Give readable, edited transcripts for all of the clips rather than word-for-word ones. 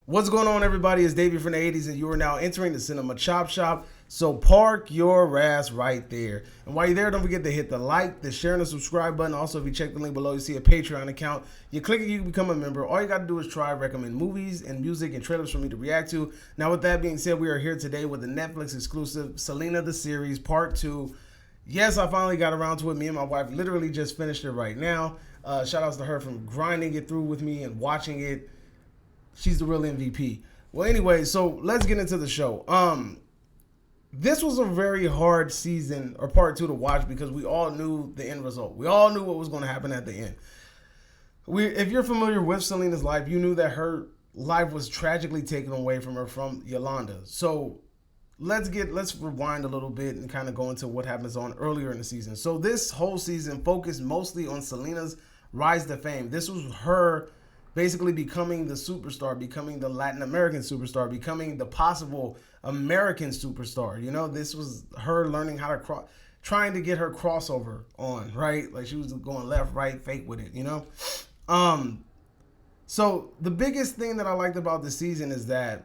What's going on, everybody? It's Davey from the 80s, and you are now entering the Cinema Chop Shop. So park your ass right there. And while you're there, don't forget to hit the like, the share, and the subscribe button. Also, if you check the link below, you see a Patreon account. You click it, you can become a member. All you got to do is try, recommend movies and music and trailers for me to react to. Now, with that being said, we are here today with the Netflix exclusive Selena the Series Part 2. Yes, I finally got around to it. Me and my wife literally just finished it right now. Shout outs to her from grinding it through with me and watching it. She's the real MVP. Well, anyway, so let's get into the show. This was a very hard season or part 2 to watch because we all knew the end result. We all knew what was going to happen at the end. If you're familiar with Selena's life, you knew that her life was tragically taken away from her from Yolanda. So let's rewind a little bit and kind of go into what happens on earlier in the season. So this whole season focused mostly on Selena's rise to fame. This was her basically becoming the superstar, becoming the Latin American superstar, becoming the possible American superstar. You know, this was her learning how to trying to get her crossover on, right? Like she was going left, right, fake with it, you know? So the biggest thing that I liked about this season is that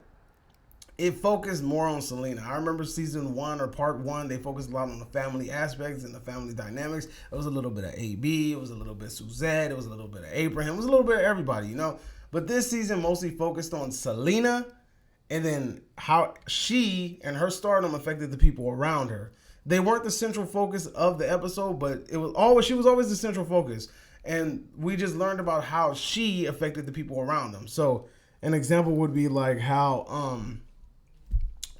it focused more on Selena. I remember season 1 or part 1, they focused a lot on the family aspects and the family dynamics. It was a little bit of AB, it was a little bit of Suzette, it was a little bit of Abraham, it was a little bit of everybody, you know? But this season mostly focused on Selena and then how she and her stardom affected the people around her. They weren't the central focus of the episode, but she was always the central focus. And we just learned about how she affected the people around them. So an example would be like how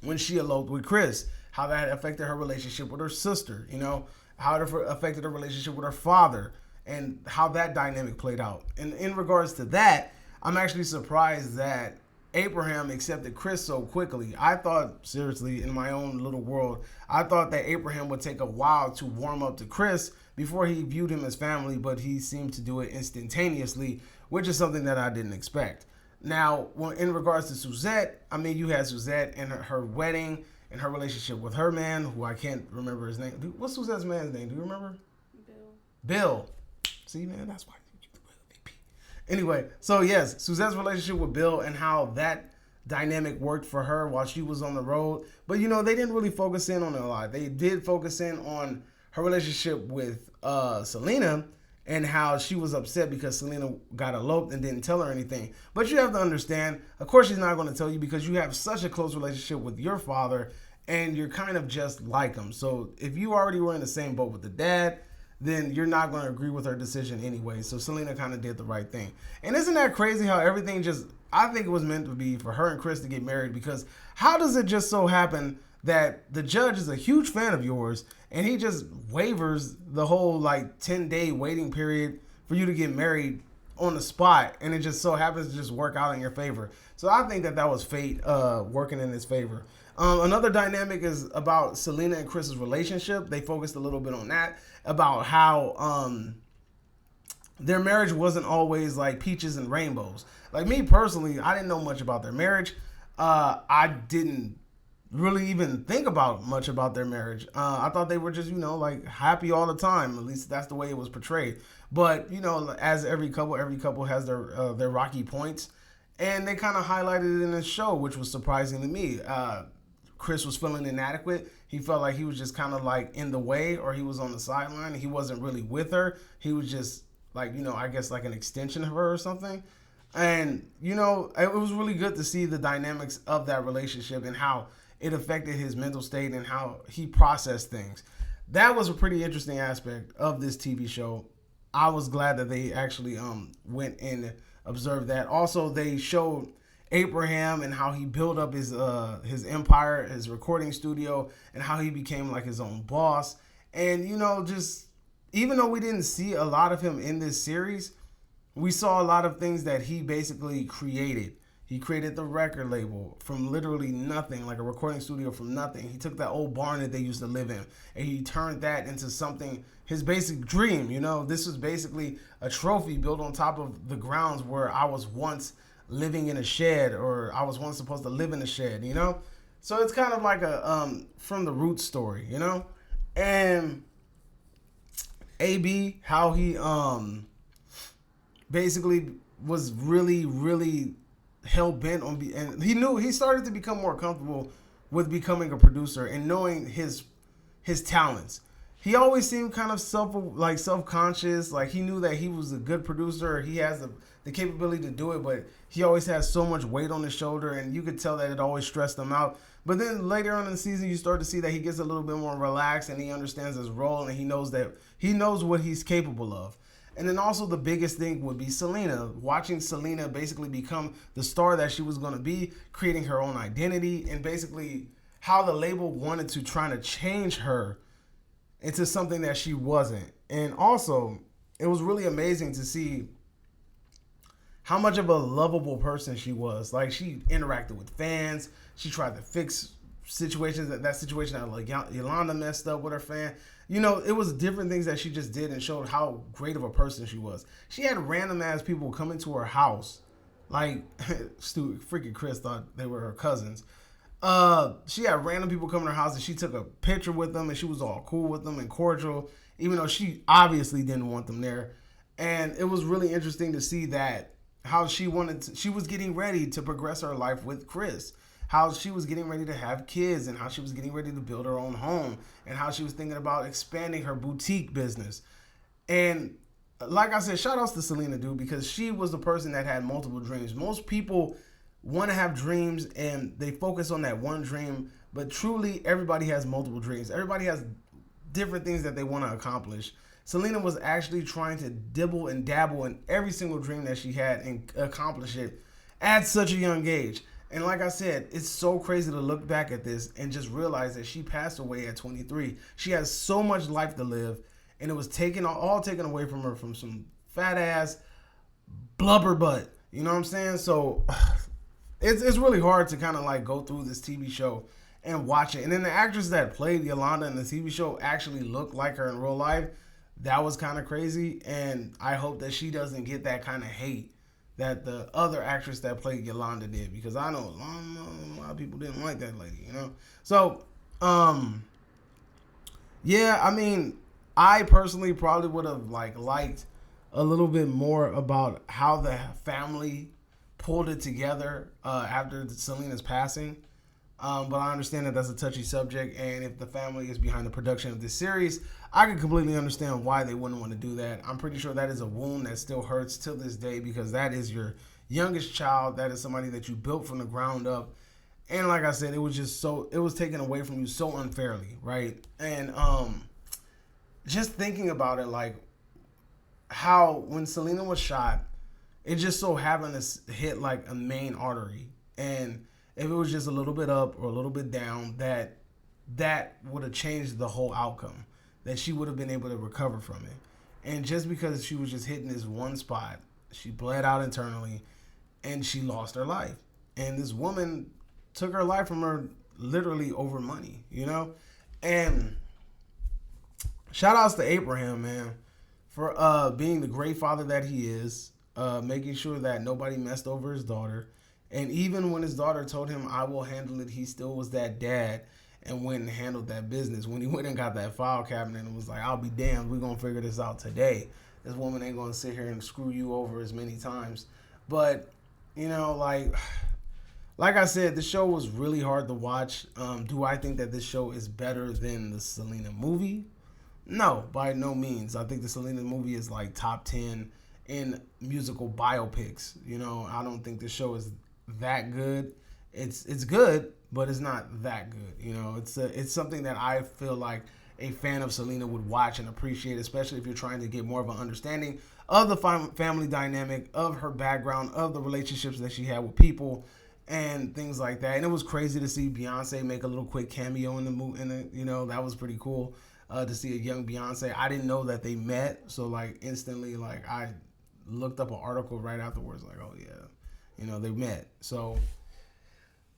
when she eloped with Chris, how that affected her relationship with her sister, you know, how it affected her relationship with her father, and how that dynamic played out. And in regards to that, I'm actually surprised that Abraham accepted Chris so quickly. I thought, seriously, in my own little world, I thought that Abraham would take a while to warm up to Chris before he viewed him as family, but he seemed to do it instantaneously, which is something that I didn't expect. Now, in regards to Suzette, I mean, you had Suzette and her wedding and her relationship with her man, who I can't remember his name. What's Suzette's man's name? Do you remember? Bill. See, man, that's why you the MVP. Anyway, so yes, Suzette's relationship with Bill and how that dynamic worked for her while she was on the road. But, you know, they didn't really focus in on it a lot. They did focus in on her relationship with Selena and how she was upset because Selena got eloped and didn't tell her anything. But you have to understand, of course she's not going to tell you because you have such a close relationship with your father and you're kind of just like him. So if you already were in the same boat with the dad, then you're not going to agree with her decision anyway. So Selena kind of did the right thing. And isn't that crazy how everything I think it was meant to be for her and Chris to get married, because how does it just so happen that the judge is a huge fan of yours and he just waivers the whole like 10-day waiting period for you to get married on the spot, and it just so happens to just work out in your favor. So I think that was fate working in his favor. Another dynamic is about Selena and Chris's relationship. They focused a little bit on that, about how their marriage wasn't always like peaches and rainbows. Like me personally, I didn't know much about their marriage. I didn't really even think about much about their marriage. I thought they were just, you know, like happy all the time. At least that's the way it was portrayed. But, you know, as every couple has their rocky points. And they kind of highlighted it in the show, which was surprising to me. Chris was feeling inadequate. He felt like he was just kind of like in the way, or he was on the sideline. He wasn't really with her. He was just like, you know, I guess like an extension of her or something. And, you know, it was really good to see the dynamics of that relationship and how it affected his mental state and how he processed things. That was a pretty interesting aspect of this TV show. I was glad that they actually went and observed that. Also, they showed Abraham and how he built up his empire, his recording studio, and how he became like his own boss. And, you know, just even though we didn't see a lot of him in this series, we saw a lot of things that he basically created. He created the record label from literally nothing, like a recording studio from nothing. He took that old barn that they used to live in, and he turned that into something, his basic dream, you know. This was basically a trophy built on top of the grounds where I was once living in a shed, or I was once supposed to live in a shed, you know. So it's kind of like a from the roots story, you know. And AB, how he basically was really, really hell bent on and he started to become more comfortable with becoming a producer and knowing his talents. He always seemed kind of self-conscious. Like he knew that he was a good producer. He has the capability to do it, but he always has so much weight on his shoulder, and you could tell that it always stressed him out. But then later on in the season, you start to see that he gets a little bit more relaxed and he understands his role and he knows what he's capable of. And then also the biggest thing would be Selena. Watching Selena basically become the star that she was going to be, creating her own identity, and basically how the label wanted to try to change her into something that she wasn't. And also, it was really amazing to see how much of a lovable person she was. Like, she interacted with fans. She tried to fix situations, that situation that like Yolanda messed up with her fan. You know, it was different things that she just did and showed how great of a person she was. She had random ass people come into her house. Like, freaking Chris thought they were her cousins. She had random people come to her house and she took a picture with them and she was all cool with them and cordial, even though she obviously didn't want them there. And it was really interesting to see that how she was getting ready to progress her life with Chris. How she was getting ready to have kids and how she was getting ready to build her own home and how she was thinking about expanding her boutique business. And like I said, shout outs to Selena, dude, because she was the person that had multiple dreams. Most people want to have dreams and they focus on that one dream, but truly everybody has multiple dreams. Everybody has different things that they want to accomplish. Selena was actually trying to dibble and dabble in every single dream that she had and accomplish it at such a young age. And like I said, it's so crazy to look back at this and just realize that she passed away at 23. She has so much life to live, and it was all taken away from her from some fat ass blubber butt. You know what I'm saying? So it's really hard to kind of like go through this TV show and watch it. And then the actress that played Yolanda in the TV show actually looked like her in real life. That was kind of crazy, and I hope that she doesn't get that kind of hate that the other actress that played Yolanda did, because I know a lot of people didn't like that lady, you know? So, yeah, I mean, I personally probably would have liked a little bit more about how the family pulled it together after Selena's passing. But I understand that that's a touchy subject, and if the family is behind the production of this series, I can completely understand why they wouldn't want to do that. I'm pretty sure that is a wound that still hurts till this day, because that is your youngest child. That is somebody that you built from the ground up. And like I said, it was taken away from you so unfairly, right? And just thinking about it, like how when Selena was shot, it just so happened to hit like a main artery, and if it was just a little bit up or a little bit down, that would have changed the whole outcome, that she would have been able to recover from it. And just because she was just hitting this one spot, she bled out internally and she lost her life. And this woman took her life from her literally over money, you know? And shout outs to Abraham, man, for being the great father that he is, making sure that nobody messed over his daughter. And even when his daughter told him, I will handle it, he still was that dad and went and handled that business. When he went and got that file cabinet and was like, I'll be damned, we're going to figure this out today. This woman ain't going to sit here and screw you over as many times. But, you know, like I said, the show was really hard to watch. Do I think that this show is better than the Selena movie? No, by no means. I think the Selena movie is like top 10 in musical biopics. You know, I don't think the show is that good. It's good, but it's not that good. You know, it's something that I feel like a fan of Selena would watch and appreciate, especially if you're trying to get more of an understanding of the family dynamic, of her background, of the relationships that she had with people and things like that. And it was crazy to see Beyonce make a little quick cameo in the movie, and you know, that was pretty cool to see a young Beyonce. I didn't know that they met, so like instantly, like I looked up an article right afterwards, like, oh yeah, you know, they met. So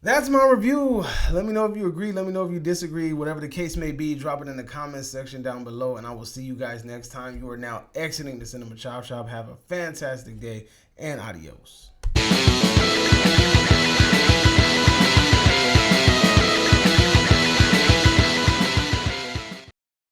that's my review. Let me know if you agree. Let me know if you disagree. Whatever the case may be, drop it in the comments section down below, and I will see you guys next time. You are now exiting the Cinema Chop Shop. Have a fantastic day, and adios.